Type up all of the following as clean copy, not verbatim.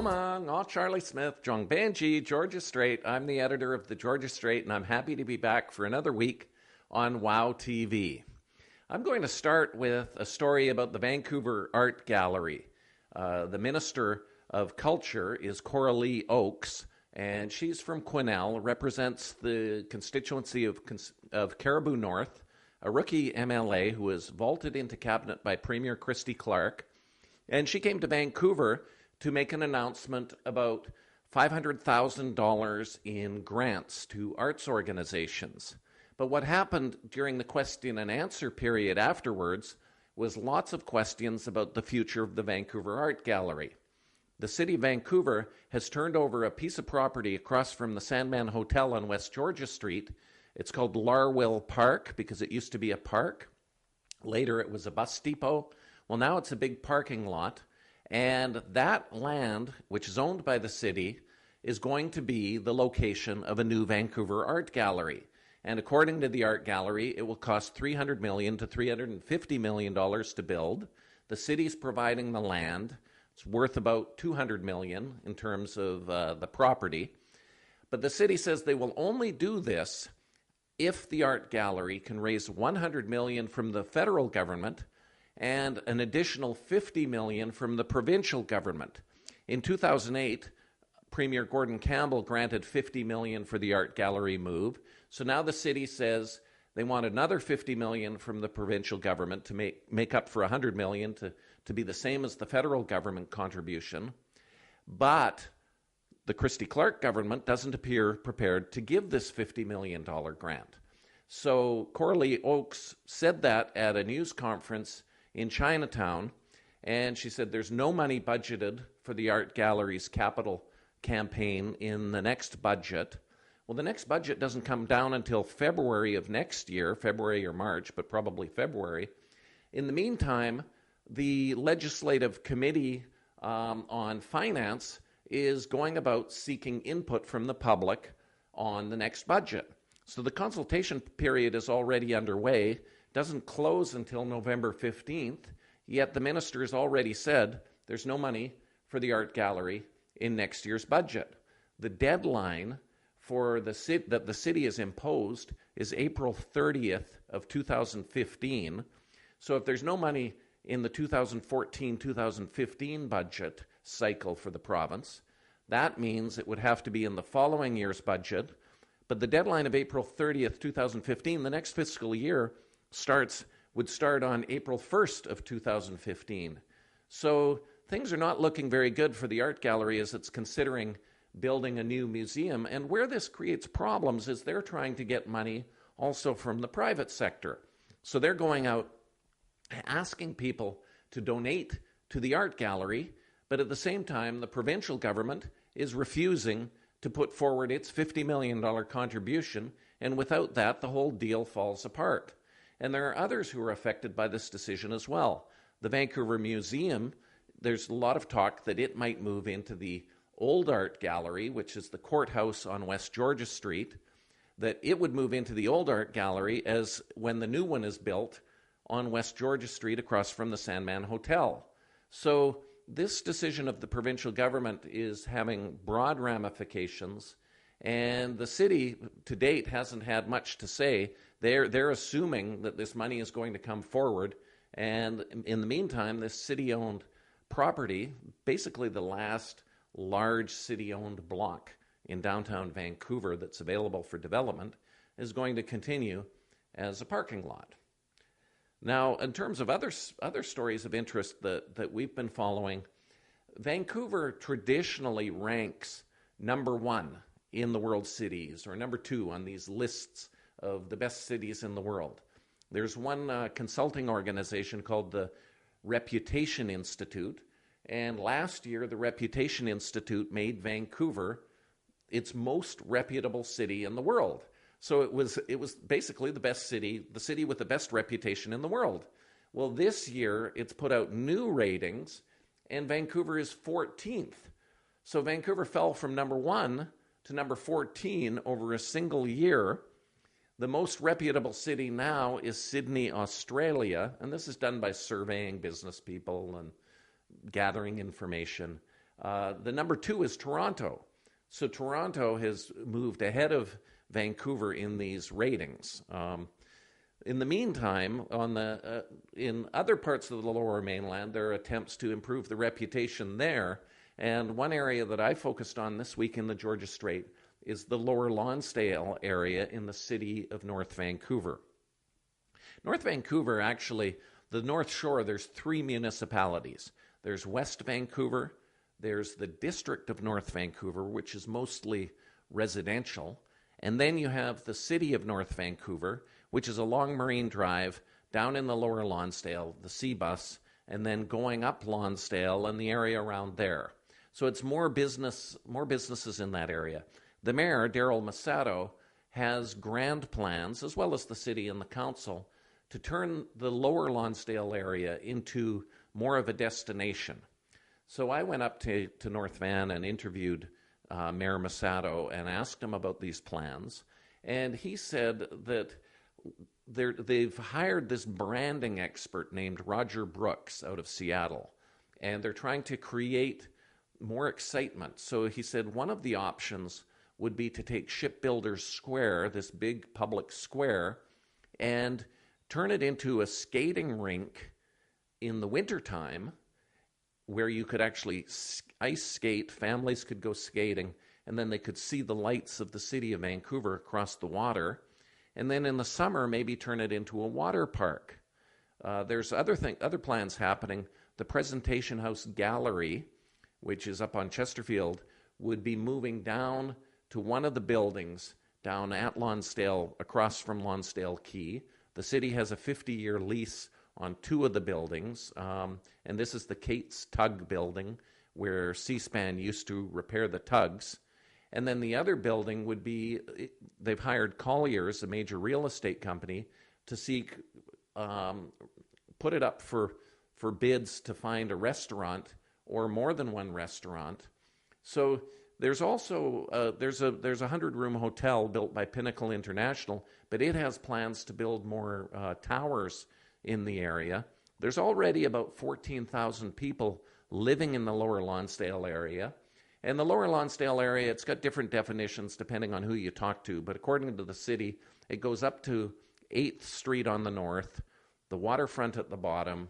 Mama, all Charlie Smith, Jong Banji, Georgia Strait. I'm the editor of the Georgia Strait, and I'm happy to be back for another week on WOW TV. I'm going to start with a story about the Vancouver Art Gallery. The Minister of Culture is Coralie Oakes, and she's from Quesnel, represents the constituency of Caribou North, a rookie MLA who was vaulted into cabinet by Premier Christy Clark. And she came to Vancouver to make an announcement about $500,000 in grants to arts organizations. But what happened during the question and answer period afterwards was lots of questions about the future of the Vancouver Art Gallery. The City of Vancouver has turned over a piece of property across from the Sandman Hotel on West Georgia Street. It's called Larwill Park because it used to be a park. Later it was a bus depot. Well, now it's a big parking lot, and that land, which is owned by the city, is going to be the location of a new Vancouver Art Gallery. And according to the art gallery, it will cost $300 million to $350 million to build. The city's providing the land. It's worth about $200 million in terms of the property. But the city says they will only do this if the art gallery can raise $100 million from the federal government and an additional $50 million from the provincial government. In 2008, Premier Gordon Campbell granted $50 million for the art gallery move. So now the city says they want another $50 million from the provincial government to make up for $100 million to be the same as the federal government contribution. But the Christy Clark government doesn't appear prepared to give this $50 million grant. So Coralie Oakes said that at a news conference in Chinatown, and she said there's no money budgeted for the art gallery's capital campaign in the next budget. Well, the next budget doesn't come down until February of next year, February or March, but probably February. In the meantime, the Legislative Committee on Finance is going about seeking input from the public on the next budget. So the consultation period is already underway, doesn't close until November 15th, yet the minister has already said there's no money for the art gallery in next year's budget. The deadline for that the city has imposed is April 30th of 2015. So if there's no money in the 2014-2015 budget cycle for the province, that means it would have to be in the following year's budget. But the deadline of April 30th, 2015, the next fiscal year, would start on April 1st of 2015. So things are not looking very good for the art gallery as it's considering building a new museum. And where this creates problems is they're trying to get money also from the private sector. So they're going out asking people to donate to the art gallery, but at the same time, the provincial government is refusing to put forward its $50 million contribution, and without that, the whole deal falls apart. And there are others who are affected by this decision as well. The Vancouver Museum, there's a lot of talk that it might move into the old art gallery, which is the courthouse on West Georgia Street, that it would move into the old art gallery as when the new one is built on West Georgia Street across from the Sandman Hotel. So this decision of the provincial government is having broad ramifications, and the city to date hasn't had much to say. They're assuming that this money is going to come forward, and in the meantime, this city-owned property, basically the last large city-owned block in downtown Vancouver that's available for development, is going to continue as a parking lot. Now, in terms of other stories of interest that we've been following, Vancouver traditionally ranks number one in the world cities, or number two on these lists of the best cities in the world. There's one consulting organization called the Reputation Institute, and last year the Reputation Institute made Vancouver its most reputable city in the world. So it was basically the best city, the city with the best reputation in the world. Well, this year it's put out new ratings, and Vancouver is 14th. So Vancouver fell from number 1 to number 14 over a single year. The most reputable city now is Sydney, Australia, and this is done by surveying business people and gathering information. The number 2 is Toronto. So Toronto has moved ahead of Vancouver in these ratings. In the meantime, in other parts of the Lower Mainland, there are attempts to improve the reputation there. And one area that I focused on this week in the Georgia Strait is the Lower Lonsdale area in the city of North Vancouver. North Vancouver, actually, the North Shore, there's 3 municipalities. There's West Vancouver, there's the District of North Vancouver, which is mostly residential, and then you have the city of North Vancouver, which is along Marine Drive, down in the Lower Lonsdale, the C-Bus, and then going up Lonsdale and the area around there. So it's more businesses in that area. The mayor, Daryl Masato, has grand plans, as well as the city and the council, to turn the Lower Lonsdale area into more of a destination. So I went up to North Van and interviewed Mayor Masato and asked him about these plans. And he said that they've hired this branding expert named Roger Brooks out of Seattle, and they're trying to create more excitement. So he said one of the options would be to take Shipbuilders Square, this big public square, and turn it into a skating rink in the wintertime where you could actually ice skate, families could go skating, and then they could see the lights of the city of Vancouver across the water. And then in the summer, maybe turn it into a water park. There's other plans happening. The Presentation House Gallery, which is up on Chesterfield, would be moving down to one of the buildings down at Lonsdale, across from Lonsdale Quay. The city has a 50-year lease on 2 of the buildings, and this is the Kate's Tug building, where C-SPAN used to repair the tugs. And then the other building would be, they've hired Colliers, a major real estate company, to seek, put it up for bids to find a restaurant or more than one restaurant. So there's also, there's a 100-room hotel built by Pinnacle International, but it has plans to build more towers in the area. There's already about 14,000 people living in the Lower Lonsdale area. And the Lower Lonsdale area, it's got different definitions depending on who you talk to, but according to the city, it goes up to 8th Street on the north, the waterfront at the bottom,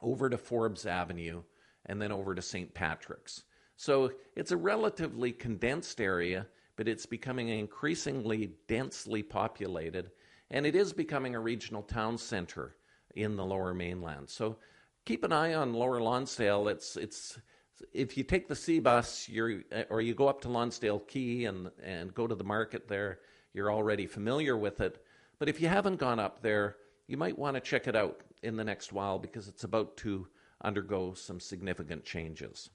over to Forbes Avenue, and then over to St. Patrick's. So it's a relatively condensed area, but it's becoming increasingly densely populated, and it is becoming a regional town center in the Lower Mainland. So keep an eye on Lower Lonsdale. It's if you take the C-Bus, or you go up to Lonsdale Quay and go to the market there, you're already familiar with it. But if you haven't gone up there, you might want to check it out in the next while, because it's about to undergo some significant changes.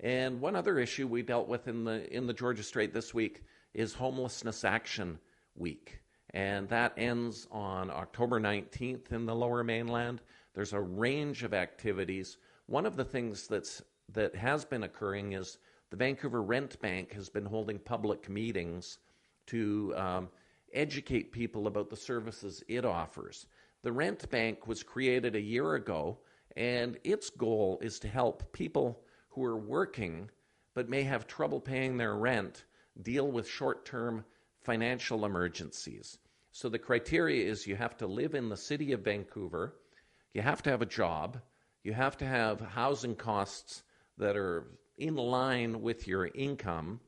And one other issue we dealt with in the Georgia Strait this week is Homelessness Action Week. And that ends on October 19th in the Lower Mainland. There's a range of activities. One of the things that has been occurring is the Vancouver Rent Bank has been holding public meetings to educate people about the services it offers. The Rent Bank was created a year ago, and its goal is to help people who are working but may have trouble paying their rent deal with short-term financial emergencies. So the criteria is you have to live in the city of Vancouver, you have to have a job, you have to have housing costs that are in line with your income,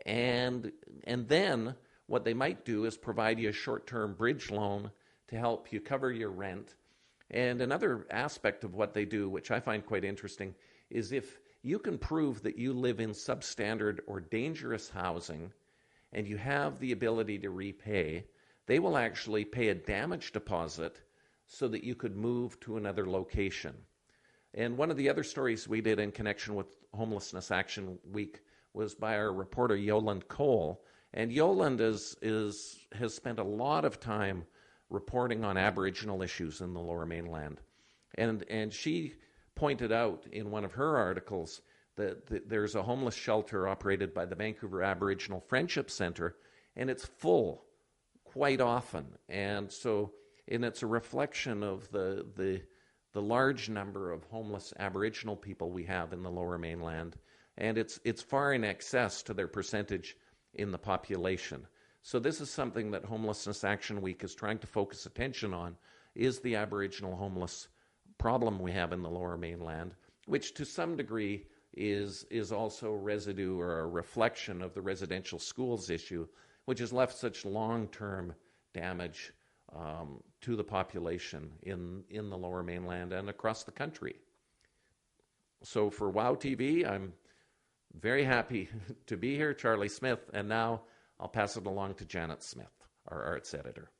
and then what they might do is provide you a short-term bridge loan to help you cover your rent. And another aspect of what they do, which I find quite interesting, is if you can prove that you live in substandard or dangerous housing and you have the ability to repay, they will actually pay a damage deposit so that you could move to another location. And one of the other stories we did in connection with Homelessness Action Week was by our reporter Yolande Cole. And Yolande has spent a lot of time reporting on Aboriginal issues in the Lower Mainland. And she pointed out in one of her articles that there's a homeless shelter operated by the Vancouver Aboriginal Friendship Centre, and it's full quite often. And it's a reflection of the the large number of homeless Aboriginal people we have in the Lower Mainland, and it's far in excess to their percentage in the population. So this is something that Homelessness Action Week is trying to focus attention on, is the Aboriginal homeless problem we have in the Lower Mainland, which to some degree is also residue or a reflection of the residential schools issue, which has left such long-term damage to the population in the Lower Mainland and across the country. So for WOW TV, I'm very happy to be here, Charlie Smith, and now I'll pass it along to Janet Smith, our arts editor.